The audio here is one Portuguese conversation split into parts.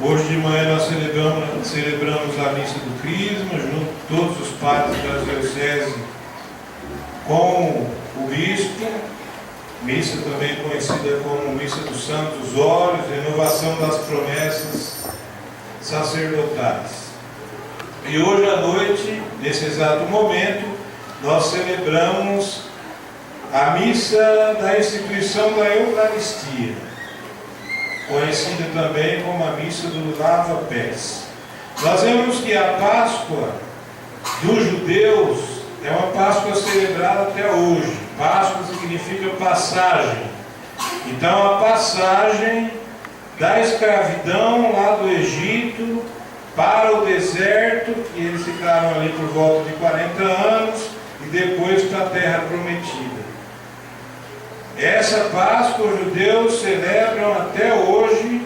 Hoje de manhã nós celebramos a missa do Crisma, junto com todos os padres da diocese, com o bispo, missa também conhecida como Missa dos Santos Óleos, renovação das promessas sacerdotais. E hoje à noite, nesse exato momento, nós celebramos a missa da instituição da Eucaristia, conhecida também como a missa do lava-pés. Nós vemos que a Páscoa dos judeus é uma Páscoa celebrada até hoje. Páscoa significa passagem. Então, a passagem da escravidão lá do Egito para o deserto, que eles ficaram ali por volta de 40 anos, e depois para a terra prometida. Essa Páscoa os judeus celebram até hoje,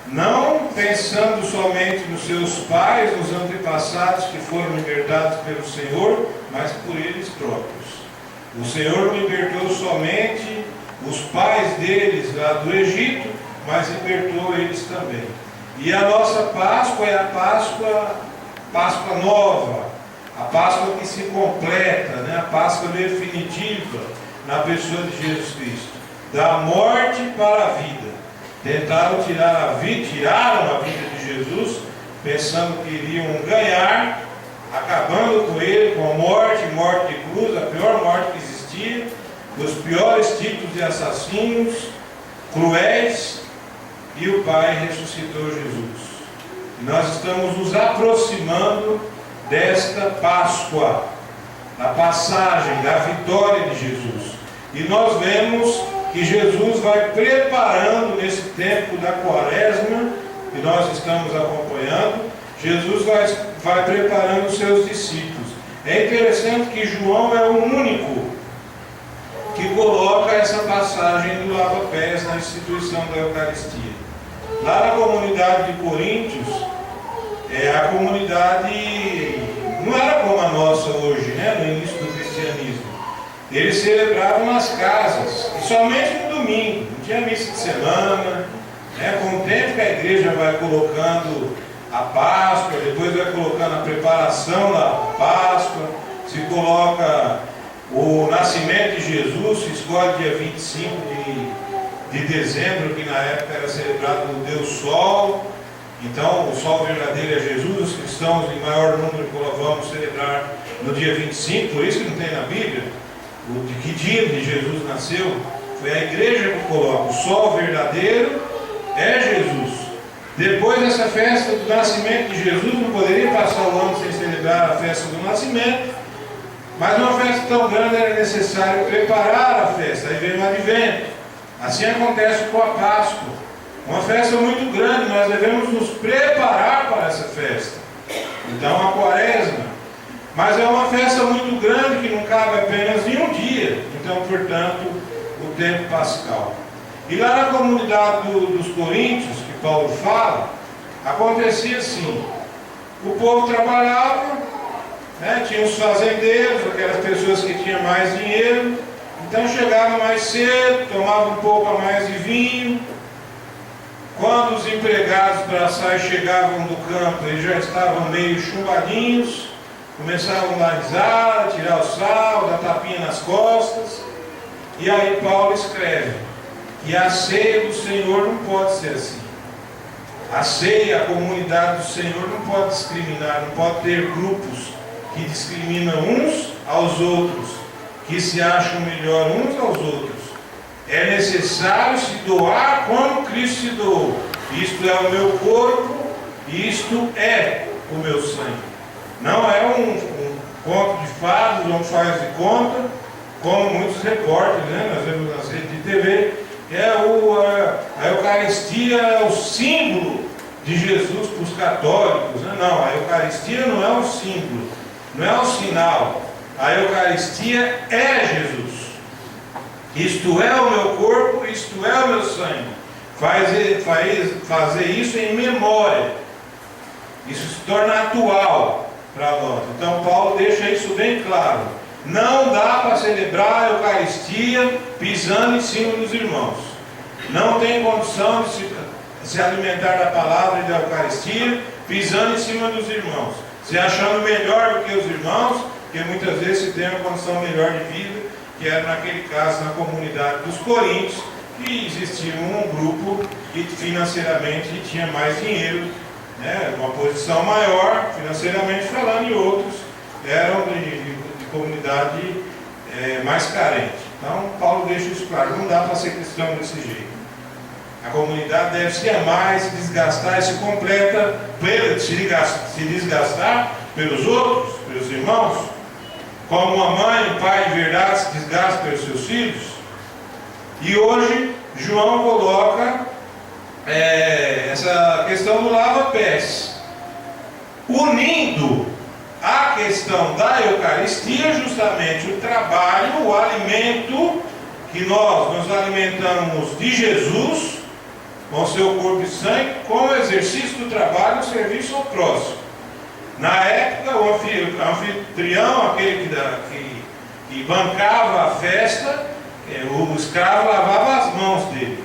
não pensando somente nos seus pais, nos antepassados que foram libertados pelo Senhor, mas por eles próprios. O Senhor libertou somente os pais deles lá do Egito, mas libertou eles também. E a nossa Páscoa é a Páscoa nova, a Páscoa que se completa, né? A Páscoa definitiva na pessoa de Jesus Cristo, da morte para a vida. Tentaram tiraram a vida de Jesus, pensando que iriam ganhar, acabando com ele, com a morte de cruz, a pior morte que existia, os piores tipos de assassinos, cruéis, e o Pai ressuscitou Jesus. E nós estamos nos aproximando desta Páscoa, da passagem, da vitória de Jesus. E nós vemos que Jesus vai preparando nesse tempo da Quaresma, que nós estamos acompanhando, Jesus vai preparando os seus discípulos. É interessante que João é o único que coloca essa passagem do lava-pés na instituição da Eucaristia. Lá na comunidade de Coríntios, a comunidade não era como a nossa hoje, né, no início do cristianismo. Eles celebravam nas casas, e somente no domingo, não tinha missa de semana, né? Com o tempo que a igreja vai colocando a Páscoa, depois vai colocando a preparação da Páscoa, se coloca o nascimento de Jesus, se escolhe dia 25 de dezembro, que na época era celebrado no Deus Sol. Então, o Sol verdadeiro é Jesus, os cristãos em maior número vamos celebrar no dia 25, por isso que não tem na Bíblia de que dia de Jesus nasceu. Foi a igreja que coloca, o Sol verdadeiro é Jesus. Depois dessa festa do nascimento de Jesus, não poderia passar o ano sem celebrar a festa do nascimento, mas uma festa tão grande era necessário preparar a festa, aí vem o advento. Assim acontece com a Páscoa, uma festa muito grande, nós devemos nos preparar para essa festa. Então a Quaresma, mas é uma festa muito grande que não cabe apenas em um dia, então portanto o tempo pascal. E lá na comunidade dos Coríntios, que Paulo fala, acontecia assim: o povo trabalhava, né, tinha os fazendeiros, aquelas pessoas que tinham mais dinheiro, então chegavam mais cedo, tomavam um pouco a mais de vinho. Quando os empregados braçais chegavam do campo, eles já estavam meio chumbadinhos, começavam a dar risada, tirar o sal, dar tapinha nas costas. E aí Paulo escreve que a ceia do Senhor não pode ser assim. A ceia, a comunidade do Senhor não pode discriminar, não pode ter grupos que discriminam uns aos outros, que se acham melhor uns aos outros. É necessário se doar como Cristo se doou. Isto é o meu corpo, isto é o meu sangue. Não é um conto de fadas, um faz de conta, como muitos repórteres, né? Nós vemos nas redes de TV. A Eucaristia é o símbolo de Jesus para os católicos, né? Não, a Eucaristia não é um símbolo, não é um sinal. A Eucaristia é Jesus. Isto é o meu corpo, isto é o meu sangue. Fazer isso em memória. Isso se torna atual para nós. Então Paulo deixa isso bem claro. Não dá para celebrar a Eucaristia pisando em cima dos irmãos. Não tem condição de se se alimentar da palavra e da Eucaristia, pisando em cima dos irmãos, se achando melhor do que os irmãos, porque muitas vezes se tem uma condição melhor de vida, que era naquele caso na comunidade dos Coríntios, que existia um grupo que financeiramente tinha mais dinheiro, né, uma posição maior, financeiramente falando, e outros eram de comunidade mais carente. Então, Paulo deixa isso claro, não dá para ser cristão desse jeito. A comunidade deve se amar, se desgastar, se completa, se desgastar pelos outros, pelos irmãos, como uma mãe, um pai de verdade se desgasta pelos seus filhos. E hoje, João coloca essa questão do lava-pés, unindo a questão da Eucaristia, justamente o trabalho, o alimento, que nós nos alimentamos de Jesus, com seu corpo e sangue, com o exercício do trabalho e o serviço ao próximo. Na época, o anfitrião, aquele que bancava a festa, o escravo lavava as mãos dele,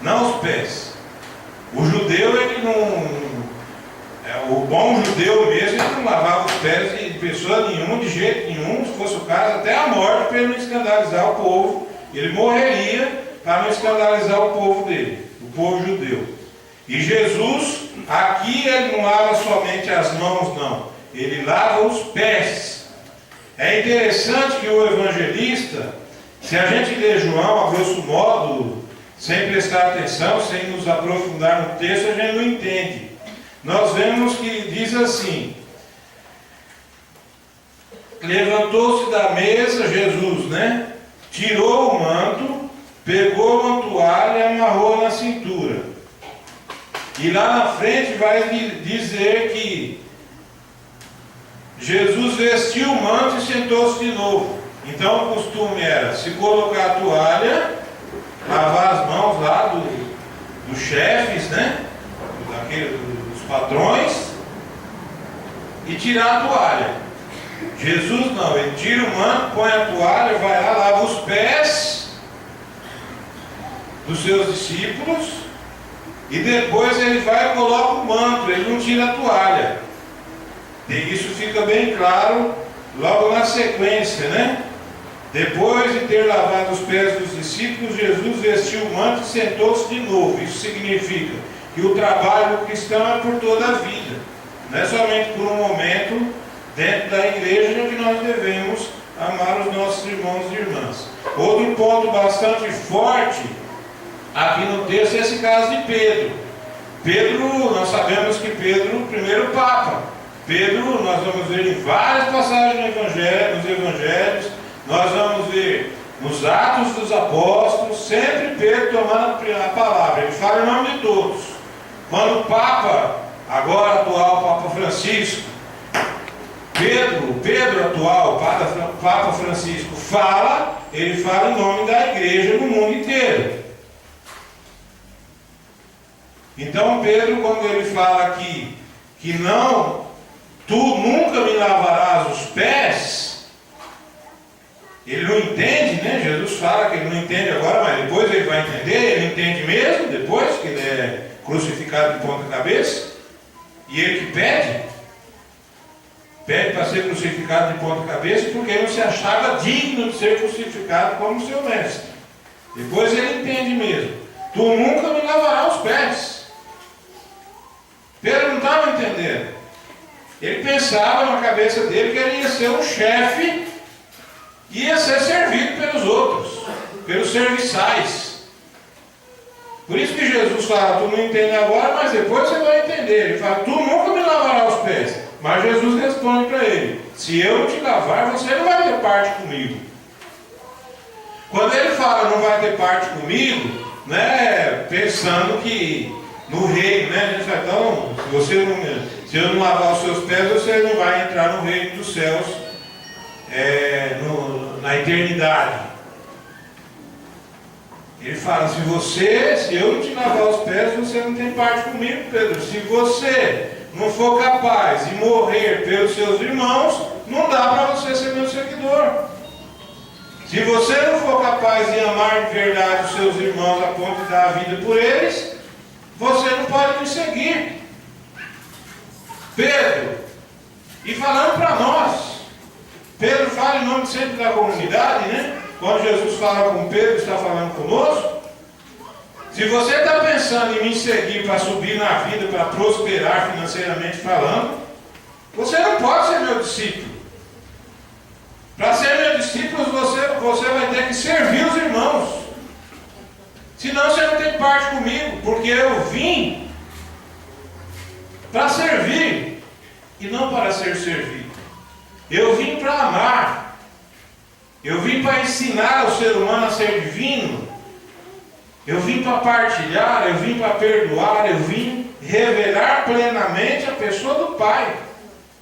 não os pés. O judeu, ele não... o bom judeu mesmo, ele não lavava os pés de pessoa nenhuma, de jeito nenhum, se fosse o caso, até a morte, para ele não escandalizar o povo. Ele morreria para não escandalizar o povo dele, o povo judeu. E Jesus, aqui ele não lava somente as mãos, não. Ele lava os pés. É interessante que o evangelista, se a gente lê João, a grosso modo, sem prestar atenção, sem nos aprofundar no texto, a gente não entende. Nós vemos que diz assim: levantou-se da mesa Jesus, né? Tirou o manto, pegou uma toalha e amarrou na cintura. E lá na frente vai dizer que Jesus vestiu o manto e sentou-se de novo. Então o costume era se colocar a toalha, lavar as mãos lá dos chefes, né? Dos patrões, e tirar a toalha. Jesus não, ele tira o manto, põe a toalha, vai lá, lava os pés dos seus discípulos, e depois ele vai e coloca o manto, ele não tira a toalha. E isso fica bem claro logo na sequência, né? Depois de ter lavado os pés dos discípulos, Jesus vestiu o manto e sentou-se de novo. Isso significa que o trabalho do cristão é por toda a vida, não é somente por um momento dentro da igreja que nós devemos amar os nossos irmãos e irmãs. Outro ponto bastante forte aqui no texto é esse caso de Pedro. Pedro, nós sabemos que Pedro, o primeiro Papa. Pedro, nós vamos ver em várias passagens nos evangelhos, nós vamos ver nos Atos dos Apóstolos, sempre Pedro tomando a palavra, ele fala em nome de todos. Quando o Papa, agora atual Papa Francisco, Pedro atual, Papa Francisco, fala, ele fala em nome da igreja no mundo inteiro. Então Pedro, quando ele fala aqui, que não, tu nunca me lavarás os pés, ele não entende, né? Jesus fala que ele não entende agora, mas depois ele vai entender, ele entende mesmo, depois que ele é crucificado de ponta cabeça, e ele que pede para ser crucificado de ponta cabeça, porque ele não se achava digno de ser crucificado como seu mestre. Depois ele entende mesmo, tu nunca me lavarás os pés. Pedro não estava entendendo. Ele pensava na cabeça dele que ele ia ser um chefe, ia ser servido pelos outros, pelos serviçais. Por isso que Jesus fala, tu não entende agora, mas depois você vai entender. Ele fala, tu nunca me lavarás os pés. Mas Jesus responde para ele, se eu não te lavar, você não vai ter parte comigo. Quando ele fala não vai ter parte comigo, né, pensando que no reino, né, gente fala, então, se eu não lavar os seus pés, você não vai entrar no reino dos céus, na eternidade. Ele fala, se eu não te lavar os pés, você não tem parte comigo, Pedro. Se você não for capaz de morrer pelos seus irmãos, não dá para você ser meu seguidor. Se você não for capaz de amar de verdade os seus irmãos a ponto de dar a vida por eles, você não pode me seguir. Pedro, e falando para nós, Pedro fala em nome sempre da comunidade, né? Quando Jesus fala com Pedro, está falando conosco. Se você está pensando em me seguir para subir na vida, para prosperar financeiramente falando, você não pode ser meu discípulo. Para ser meu discípulo, você vai ter que servir os irmãos. Senão você não tem parte comigo, porque eu vim para servir e não para ser servido. Eu vim para amar. Eu vim para ensinar o ser humano a ser divino. Eu vim para partilhar, eu vim para perdoar, eu vim revelar plenamente a pessoa do Pai.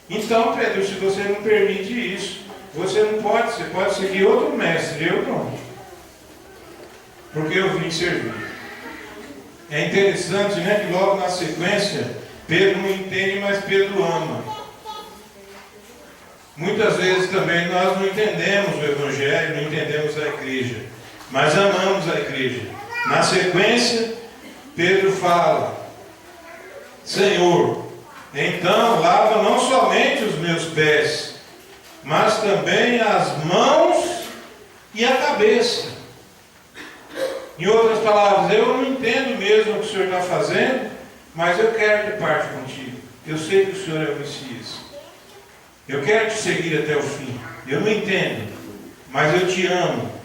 Então, Pedro, se você não permite isso, você não pode, você pode seguir outro mestre, eu não. Porque eu vim servir. É interessante, né, que logo na sequência, Pedro não entende, mas Pedro ama. Muitas vezes também nós não entendemos o Evangelho, não entendemos a igreja, mas amamos a igreja. Na sequência, Pedro fala: Senhor, então lava não somente os meus pés, mas também as mãos e a cabeça. Em outras palavras, eu não entendo mesmo o que o Senhor está fazendo, mas eu quero ter parte contigo. Eu sei que o Senhor é o Messias. Eu quero te seguir até o fim. Eu não entendo, mas eu te amo.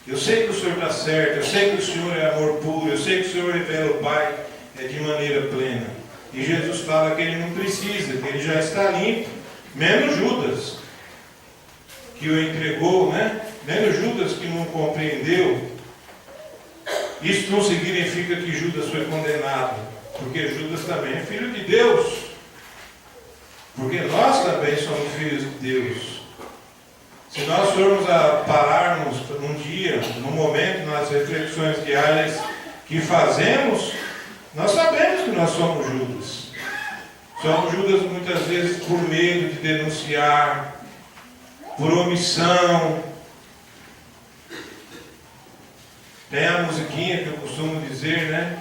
Eu sei que o Senhor está certo, eu sei que o Senhor é amor puro, eu sei que o Senhor revela o Pai de maneira plena. E Jesus fala que ele não precisa, que ele já está limpo, menos Judas, que o entregou, né? Menos Judas que não compreendeu. Isso não significa que Judas foi condenado, porque Judas também é filho de Deus. Porque nós também somos filhos de Deus. Se nós formos a pararmos um dia, num momento, nas reflexões diárias que fazemos, nós sabemos que nós somos Judas. Somos Judas muitas vezes por medo de denunciar, por omissão. Tem a musiquinha que eu costumo dizer, né?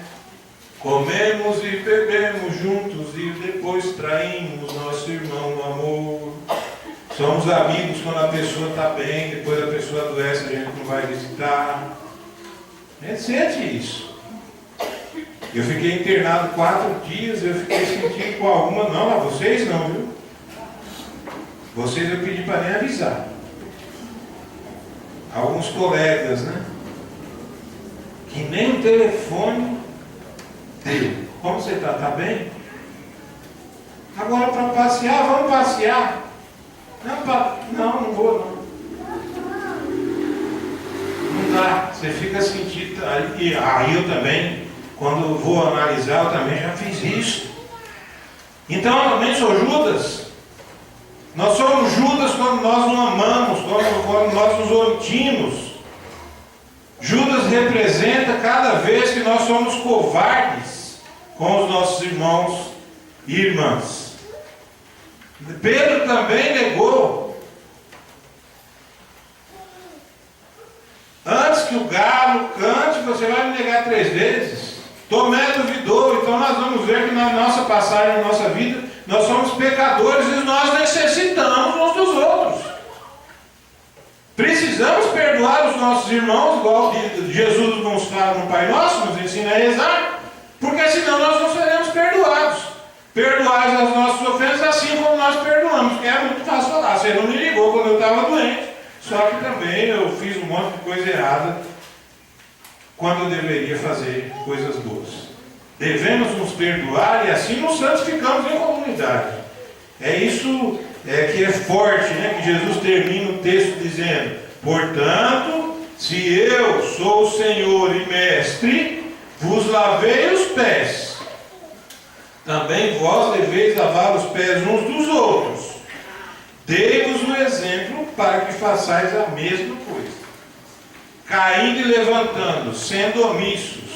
Comemos e bebemos juntos e depois traímos nosso irmão no amor. Somos amigos quando a pessoa está bem, depois a pessoa adoece, a gente não vai visitar. A gente sente isso. Eu fiquei internado 4 dias, eu fiquei sentindo com alguma, não, vocês não, viu? Vocês eu pedi para nem avisar. Alguns colegas, né? Que nem o telefone deu. Como você está? Está bem? Agora para passear, vamos passear. Não vou não. Não dá. Você fica sentindo. E aí eu também, quando vou analisar, eu também já fiz isso. Então eu também sou Judas. Nós somos Judas quando nós não amamos, quando nós nos omitimos. Judas representa cada vez que nós somos covardes com os nossos irmãos e irmãs. Pedro também negou. Antes que o galo cante, você vai me negar 3 vezes. Tomé duvidou. Então nós vamos ver que na nossa passagem, na nossa vida, nós somos pecadores e nós necessitamos uns dos outros. Precisamos perdoar os nossos irmãos, igual Jesus nos fala no Pai Nosso, nos ensina a rezar, porque senão nós não seremos perdoados. Perdoai as nossas ofensas assim como nós perdoamos, porque é muito fácil falar. Você não me ligou quando eu estava doente, só que também eu fiz um monte de coisa errada quando eu deveria fazer coisas boas. Devemos nos perdoar e assim nos santificamos em comunidade. É isso que é forte, né? Que Jesus termina o texto dizendo: portanto, se eu sou o Senhor e Mestre, vos lavei os pés, também vós deveis lavar os pés uns dos outros. Dei-vos o exemplo para que façais a mesma coisa. Caindo e levantando, sendo omissos,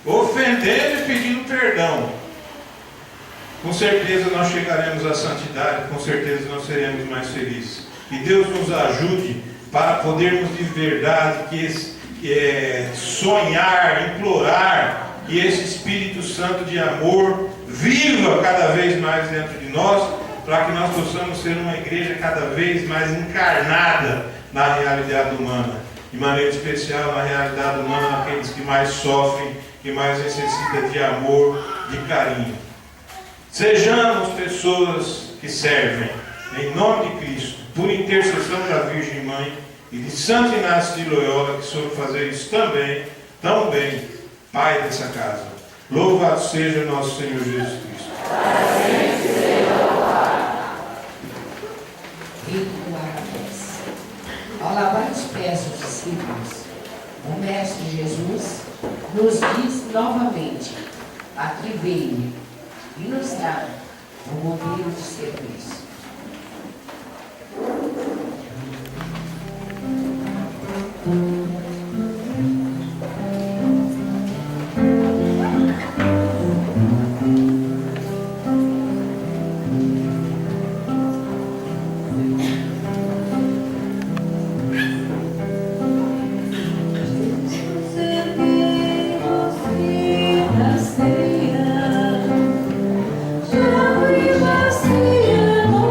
ofendendo e pedindo perdão, com certeza nós chegaremos à santidade, com certeza nós seremos mais felizes. E Deus nos ajude para podermos de verdade sonhar, implorar que esse Espírito Santo de amor viva cada vez mais dentro de nós, para que nós possamos ser uma igreja cada vez mais encarnada na realidade humana, de maneira especial na realidade humana, aqueles que mais sofrem, que mais necessitam de amor, de carinho. Sejamos pessoas que servem, em nome de Cristo, por intercessão da Virgem Mãe e de Santo Inácio de Loyola, que soube fazer isso também, tão bem, Pai dessa casa. Louvado seja nosso Senhor Jesus Cristo. Ao lavar os pés dos discípulos, o Mestre Jesus nos diz novamente: atribui-lhe e nos dá o modelo de serviço. Já fui vazia.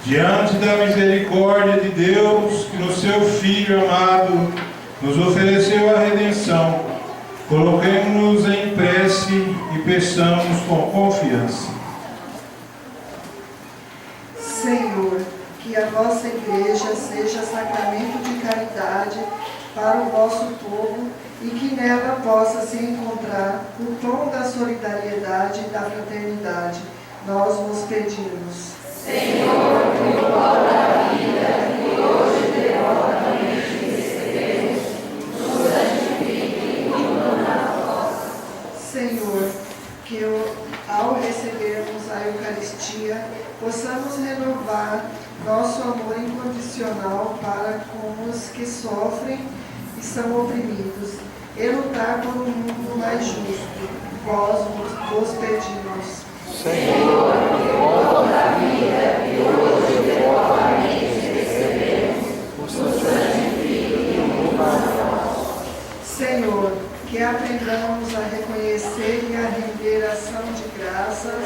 diante da misericórdia de Deus, que no seu Filho amado nos ofereceu a redenção, coloquemo-nos em prece e peçamos com confiança. Senhor, que a vossa igreja seja sacramento de caridade para o vosso povo e que nela possa se encontrar o tom da solidariedade e da fraternidade. Nós vos pedimos. Senhor, que o pão da vida que hoje devotamente recebemos, nos santifique e nos vossa. Senhor, que ao recebermos a Eucaristia, possamos renovar nosso amor incondicional para com os que sofrem e são oprimidos, e lutar por um mundo mais justo. Vós vos pedimos. Senhor, que o pão da vida que hoje devotamente recebemos, nos santifique e nos vossa. Senhor, que aprendamos a reconhecer e a render ação de graças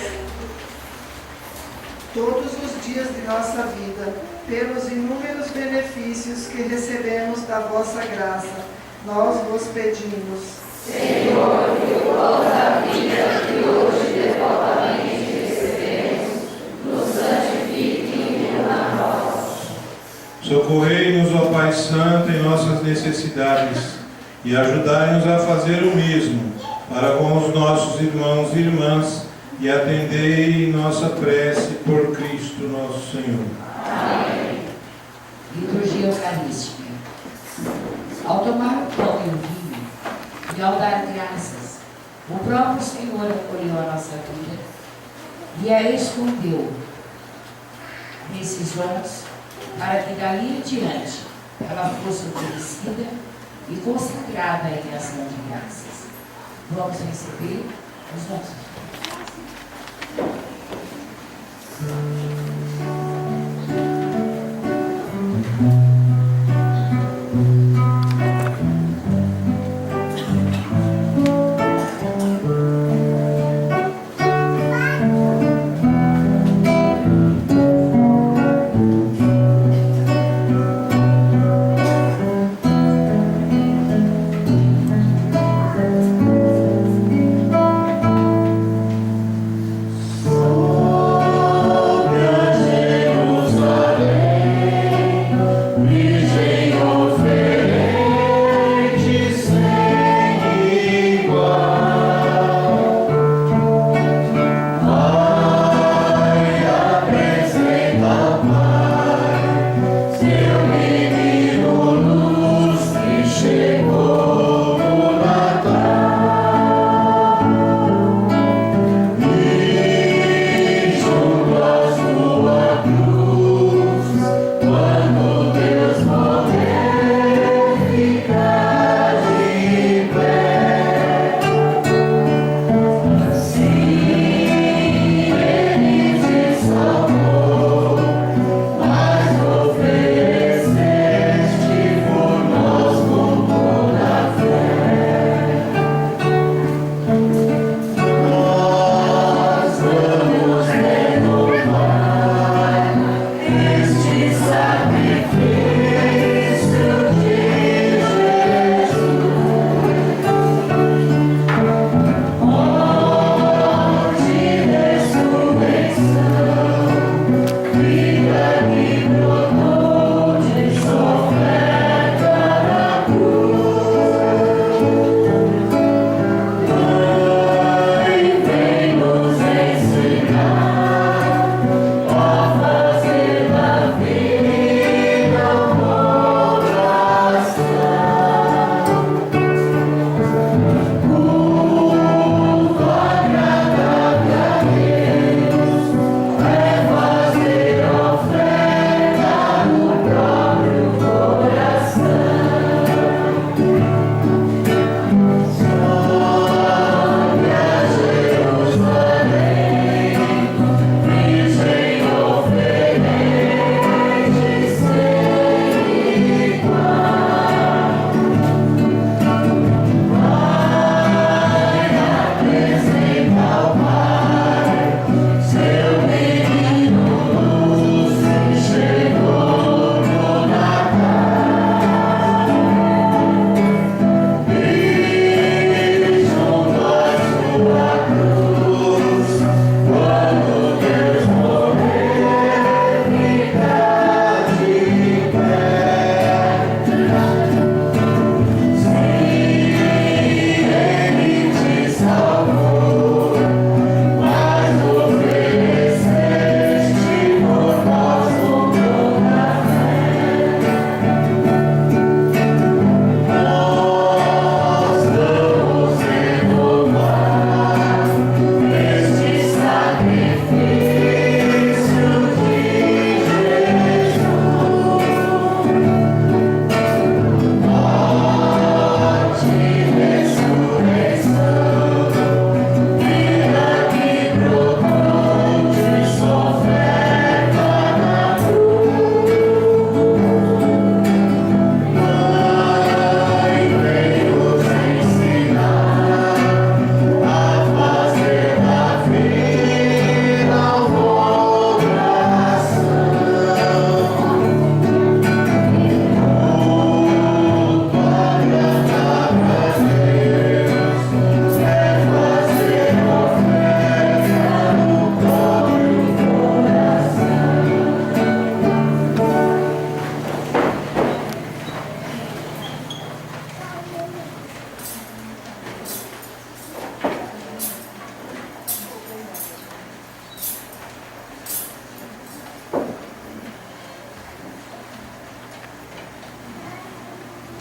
todos os dias de nossa vida, pelos inúmeros benefícios que recebemos da vossa graça. Nós vos pedimos. Senhor, que o pão da vida que hoje devotamente recebemos, nos santifique e nos vossa. Socorrei-nos, ó Pai Santo, em nossas necessidades e ajudai-nos a fazer o mesmo para com os nossos irmãos e irmãs, e atendei nossa prece por Cristo nosso Senhor. Amém. Liturgia Eucarística. Ao tomar o pão e o vinho, e ao dar graças, o próprio Senhor acolheu a nossa vida e a escondeu nesses dons, para que dali em diante ela fosse oferecida e consagrada em ação de graças. Vamos receber os nossos. Sobre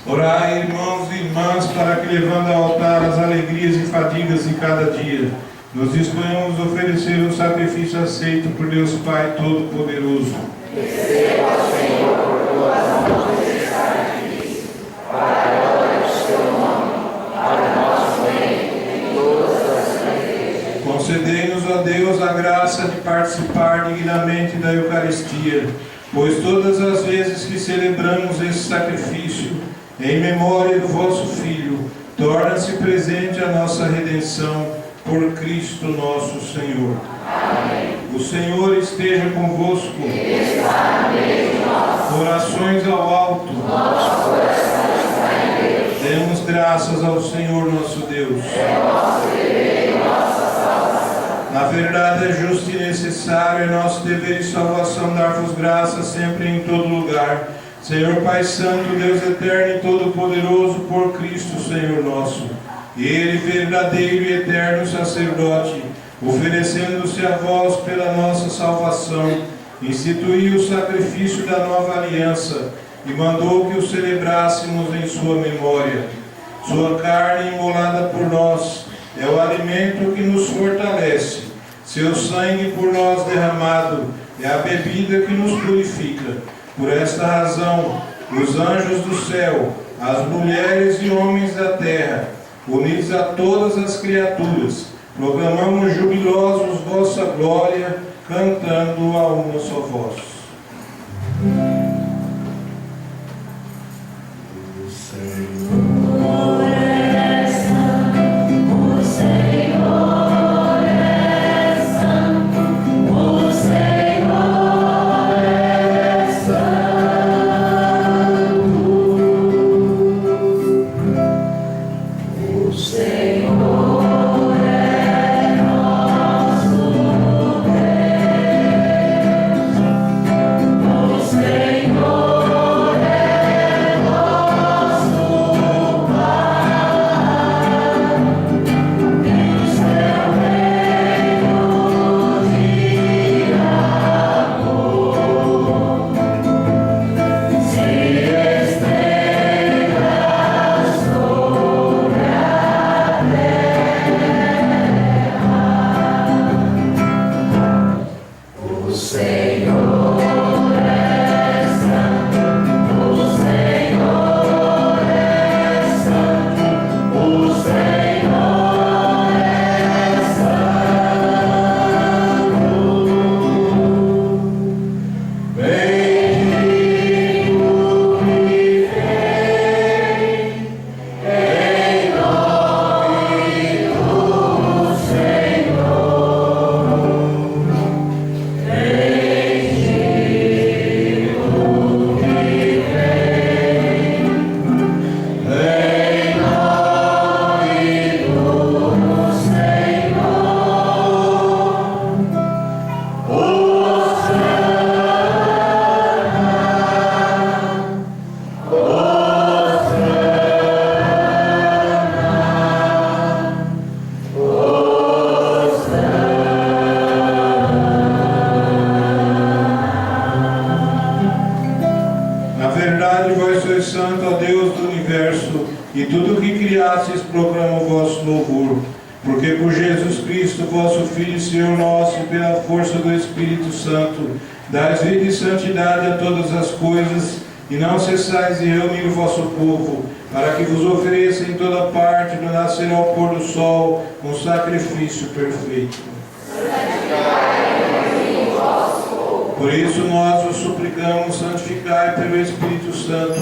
Orai, irmãos e irmãs, para que, levando ao altar as alegrias e fadigas de cada dia, nos disponhamos a oferecer um sacrifício aceito por Deus Pai Todo-Poderoso. Receba, Senhor, por tuas mãos esse sacrifício, para a glória do seu nome, para o nosso bem e todas as igrejas. Concedei-nos, ó Deus, a graça de participar dignamente da Eucaristia, pois todas as vezes que celebramos esse sacrifício, em memória do vosso Filho, torna-se presente a nossa redenção por Cristo nosso Senhor. Amém. O Senhor esteja convosco. Ele está no meio de nós. Orações ao alto. Nosso coração está em Deus. Demos graças ao Senhor nosso Deus. É nosso dever e nossa salvação. Na verdade é justo e necessário, é nosso dever e salvação dar-vos graças sempre e em todo lugar. Senhor Pai Santo, Deus eterno e todo-poderoso, por Cristo Senhor nosso. Ele, verdadeiro e eterno sacerdote, oferecendo-se a vós pela nossa salvação, instituiu o sacrifício da nova aliança e mandou que o celebrássemos em sua memória. Sua carne imolada por nós é o alimento que nos fortalece. Seu sangue por nós derramado é a bebida que nos purifica. Por esta razão, os anjos do céu, as mulheres e homens da terra, unidos a todas as criaturas, proclamamos jubilosos vossa glória, cantando a uma só voz. O Senhor é santo, o Senhor é santo, o Senhor é santo. O Senhor é nosso Deus. O Senhor é nosso Pai. E o seu reino de amor se estenda sobre a terra. O Senhor é santo, o Senhor é santo, o Senhor é santo. Bendito que vem em nome do Senhor. Na verdade, vós sois santo, ó Deus do universo, e tudo o que criastes proclama o vosso louvor. Porque por Jesus Cristo, vosso Filho e Senhor nosso, pela força do Espírito Santo, dais vida e santidade a todas as coisas, e não cessais de reunir o vosso povo, para que vos ofereça em toda parte, do nascer ao pôr do sol, um sacrifício perfeito. Por isso nós vos suplicamos, santificai pelo Espírito Santo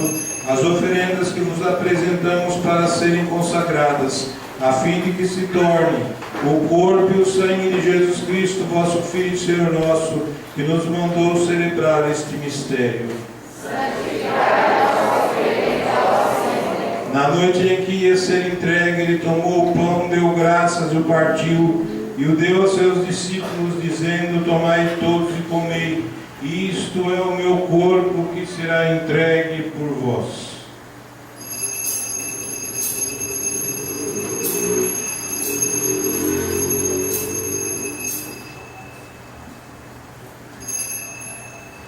as oferendas que vos apresentamos para serem consagradas, a fim de que se torne o corpo e o sangue de Jesus Cristo, vosso Filho e Senhor nosso, que nos mandou celebrar este mistério. Na noite em que ia ser entregue, ele tomou o pão, deu graças, o partiu e o deu aos seus discípulos, dizendo: tomai todos e comei, isto é o meu corpo que será entregue por vós.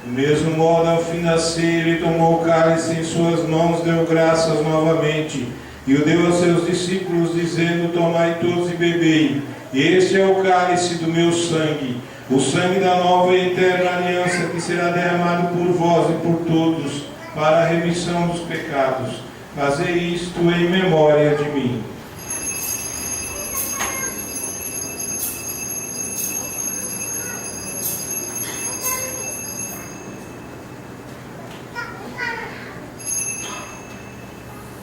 Do mesmo modo, ao fim da ceia, ele tomou o cálice em suas mãos, deu graças novamente, e o deu aos seus discípulos, dizendo: tomai todos e bebei. Este é o cálice do meu sangue, o sangue da nova e eterna aliança, que será derramado por vós e por todos, para a remissão dos pecados. Fazei isto em memória de mim.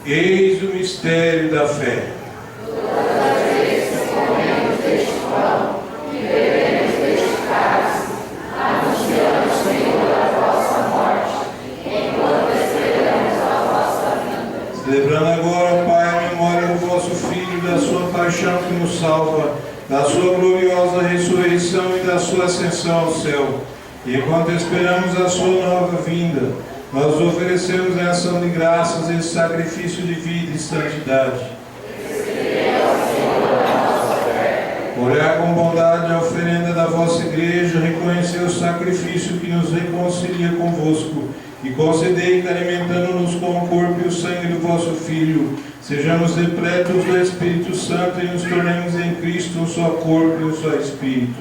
Eis o mistério da fé. Todas as vezes que comemos deste pão e bebemos deste cálice, anunciamos, Senhor, a vossa morte, enquanto esperamos a vossa vinda. Celebrando agora, Pai, a memória do vosso Filho, da sua paixão que nos salva, da sua gloriosa ressurreição e da sua ascensão ao céu. E enquanto esperamos a sua nova vinda, nós oferecemos em ação de graças esse sacrifício de vida e santidade. Olhar com bondade a oferenda da vossa igreja, reconhecer o sacrifício que nos reconcilia convosco, e concedei que, alimentando-nos com o corpo e o sangue do vosso Filho, sejamos repletos do Espírito Santo e nos tornemos em Cristo um só corpo e um só Espírito.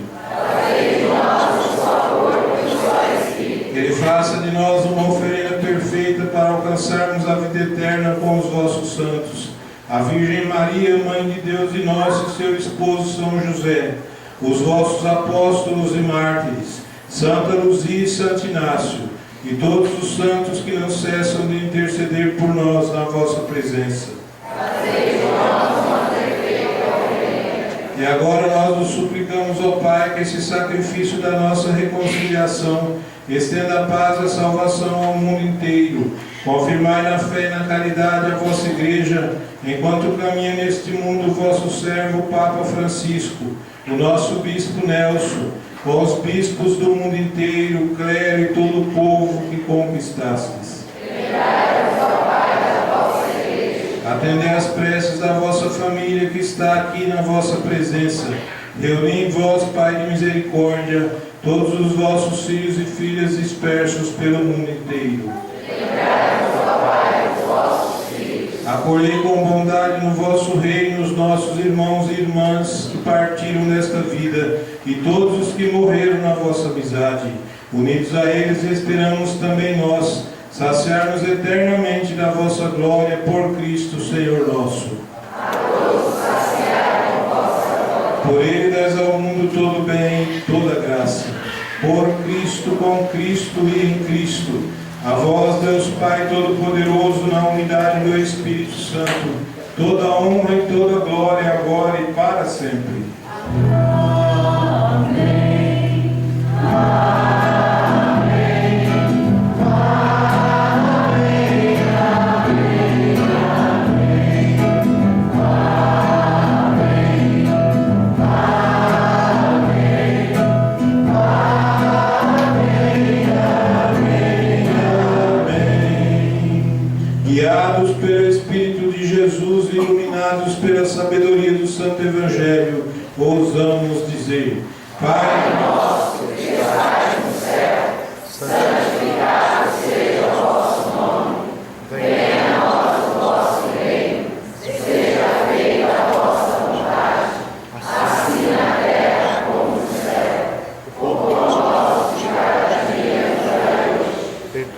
Que Ele faça de nós uma oferenda perfeita para alcançarmos a vida eterna com os vossos santos, a Virgem Maria, Mãe de Deus e nosso, e seu esposo São José, os vossos apóstolos e mártires, Santa Luzia e Santo Inácio, e todos os santos que não cessam de interceder por nós na vossa presença. E agora nós nos suplicamos, ó Pai, que esse sacrifício da nossa reconciliação estenda a paz e a salvação ao mundo inteiro. Confirmai na fé e na caridade a vossa Igreja, enquanto caminha neste mundo o vosso servo, o Papa Francisco, o nosso Bispo Nelson, com os bispos do mundo inteiro, o clero e todo o povo que conquistastes. Atendei as preces da vossa família que está aqui na vossa presença. Reuni em vós, Pai de misericórdia, todos os vossos filhos e filhas dispersos pelo mundo inteiro. Acolhei com bondade no vosso reino os nossos irmãos e irmãs que partiram desta vida e todos os que morreram na vossa amizade. Unidos a eles, esperamos também nós saciar-nos eternamente da vossa glória por Cristo, Senhor nosso. Por Ele dás ao mundo todo bem, toda graça. Por Cristo, com Cristo e em Cristo. A vós, Deus Pai Todo-Poderoso, na unidade do Espírito Santo, toda honra e toda glória, agora e para sempre. Amém. Amém. Guiados pelo Espírito de Jesus e iluminados pela sabedoria do Santo Evangelho, ousamos dizer: Pai nosso que estais no céu, santificado seja o vosso nome. Venha a nós o vosso reino. Seja feita a vossa vontade, assim na terra como no céu. O pão nosso de cada dia nos dai hoje.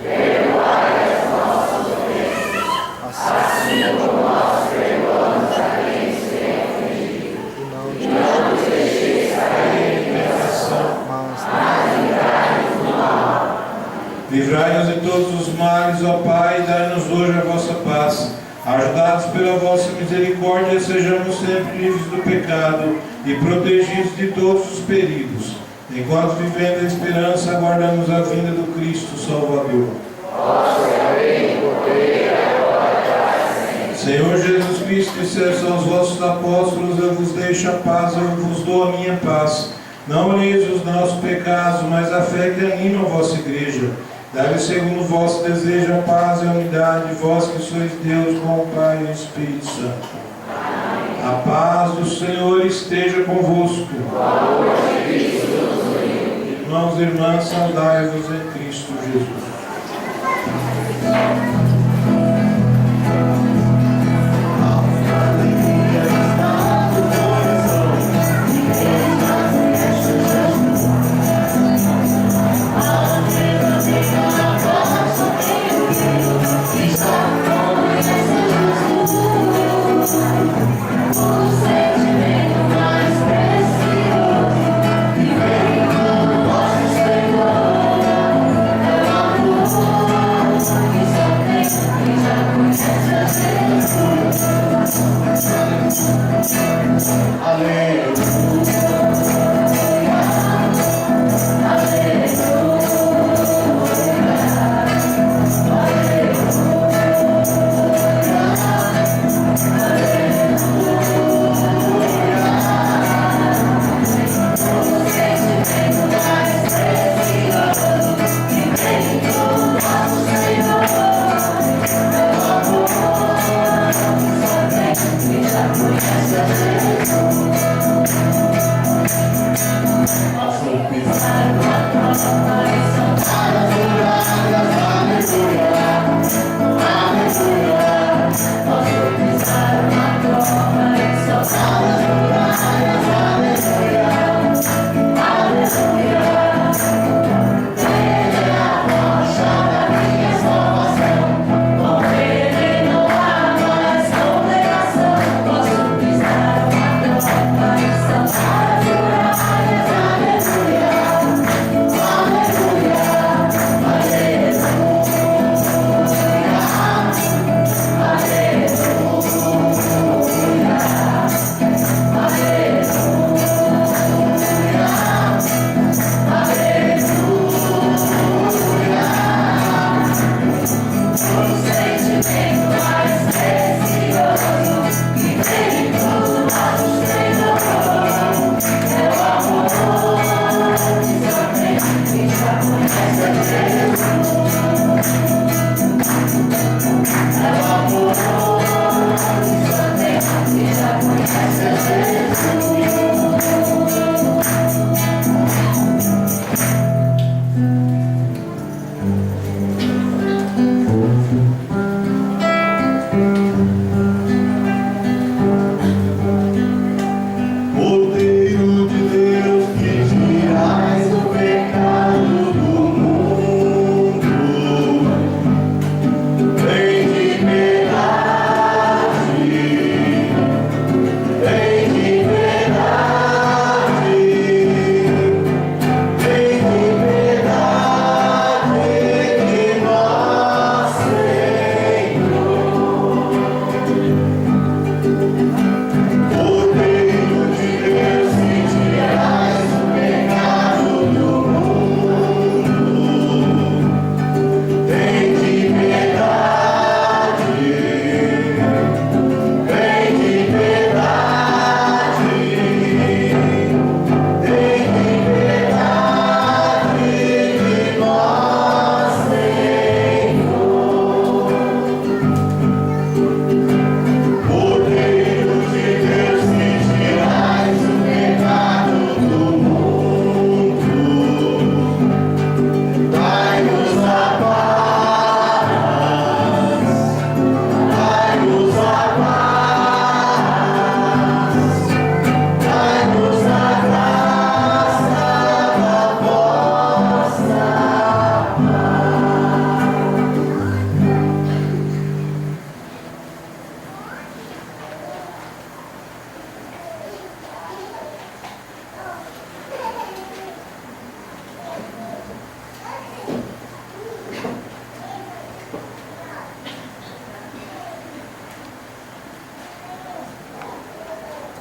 Perdoai as nossas ofensas, assim como nós perdoamos a quem nos tem ofendido. E não nos deixeis cair em tentação, mas livrai-nos do mal. Livrai-nos de todos os males, ó Pai, e dai-nos hoje a vossa paz. Ajudados pela vossa misericórdia, sejamos sempre livres do pecado e protegidos de todos os perigos. Enquanto vivendo a esperança, aguardamos a vinda do Cristo Salvador. Senhor Jesus Cristo, disseste aos vossos apóstolos: eu vos deixo a paz, eu vos dou a minha paz. Não olheis os nossos pecados, mas a fé que anima a vossa igreja. Dai-lhe segundo o vosso desejo a paz e a unidade, vós que sois Deus com o Pai e o Espírito Santo. Amém. A paz do Senhor esteja convosco. Irmãos e irmãs, saudai-vos em Cristo Jesus.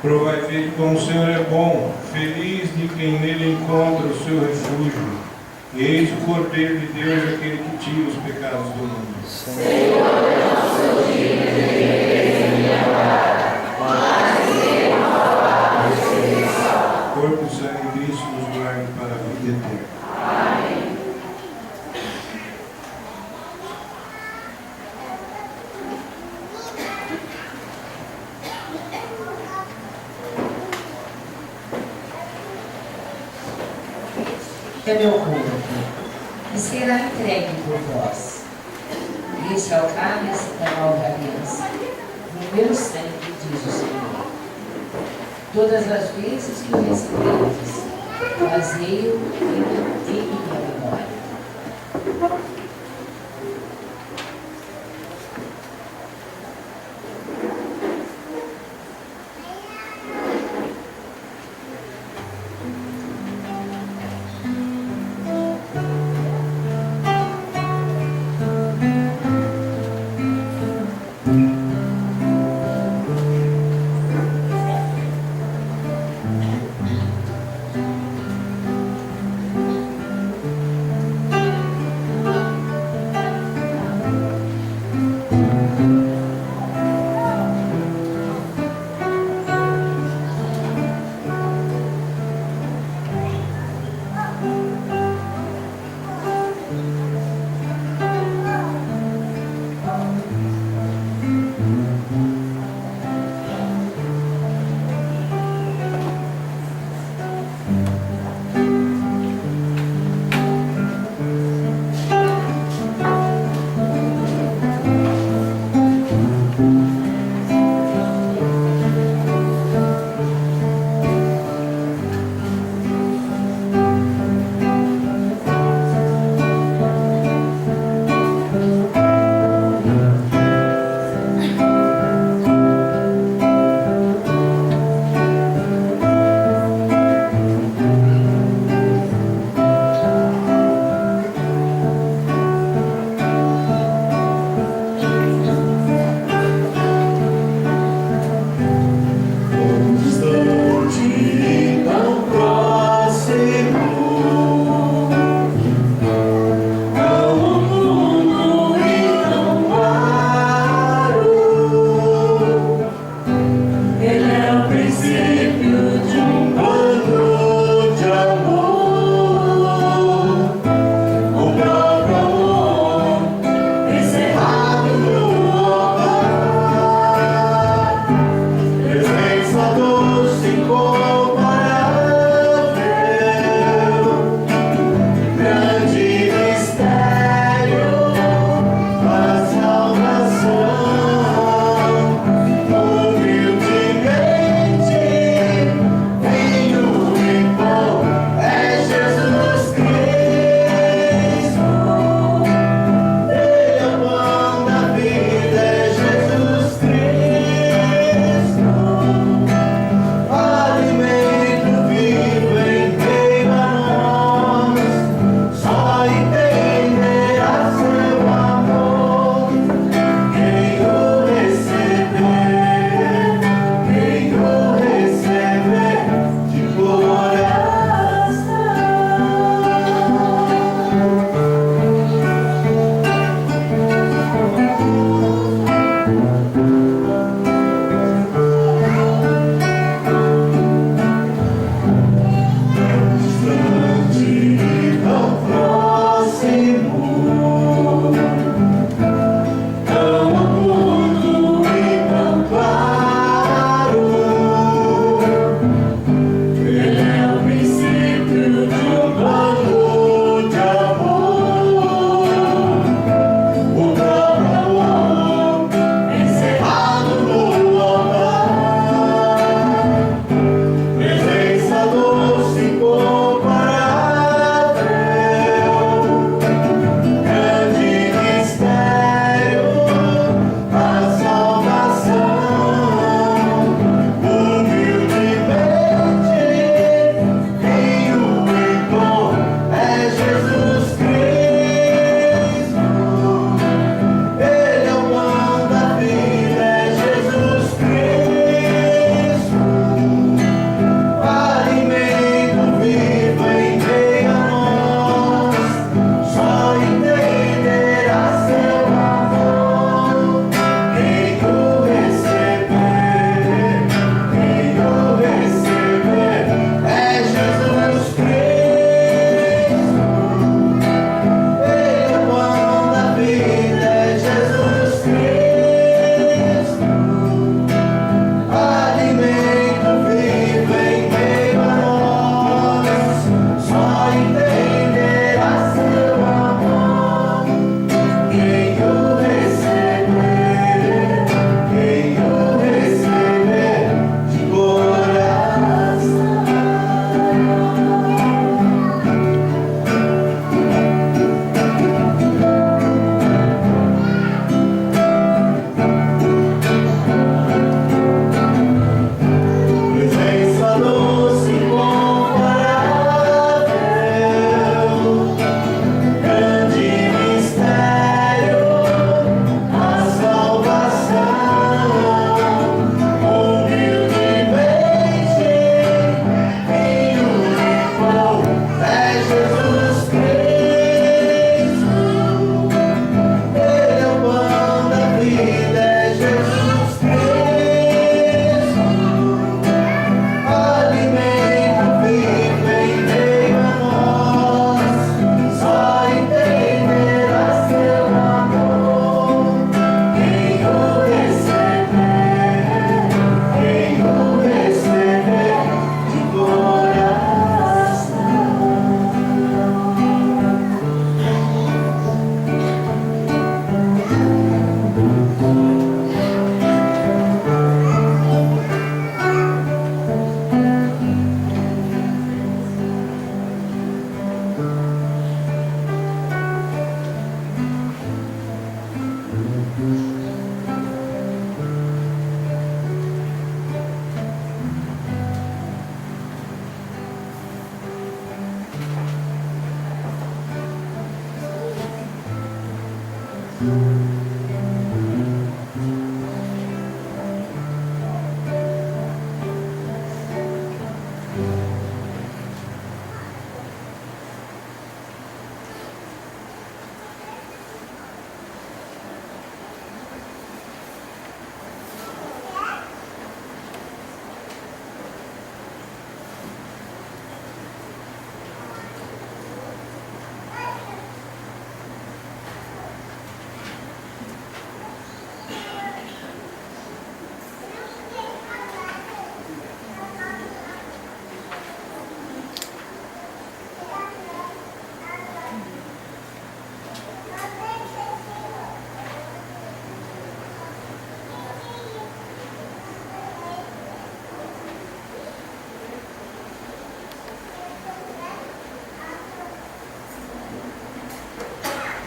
Provai ver como o Senhor é bom, feliz de quem nele encontra o seu refúgio. Eis o Cordeiro de Deus, aquele que tira os pecados do mundo. Senhor, é nosso dia de Corpo, sangue e Cristo nos guarde para a vida eterna. Amém. É meu corpo, que será entregue por vós. Este é o cálice da nova aliança, no meu sangue, diz o Senhor. Todas as vezes que o receberdes, fazei-o em minha memória.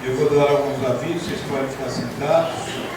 Eu vou dar alguns avisos, vocês podem ficar sentados.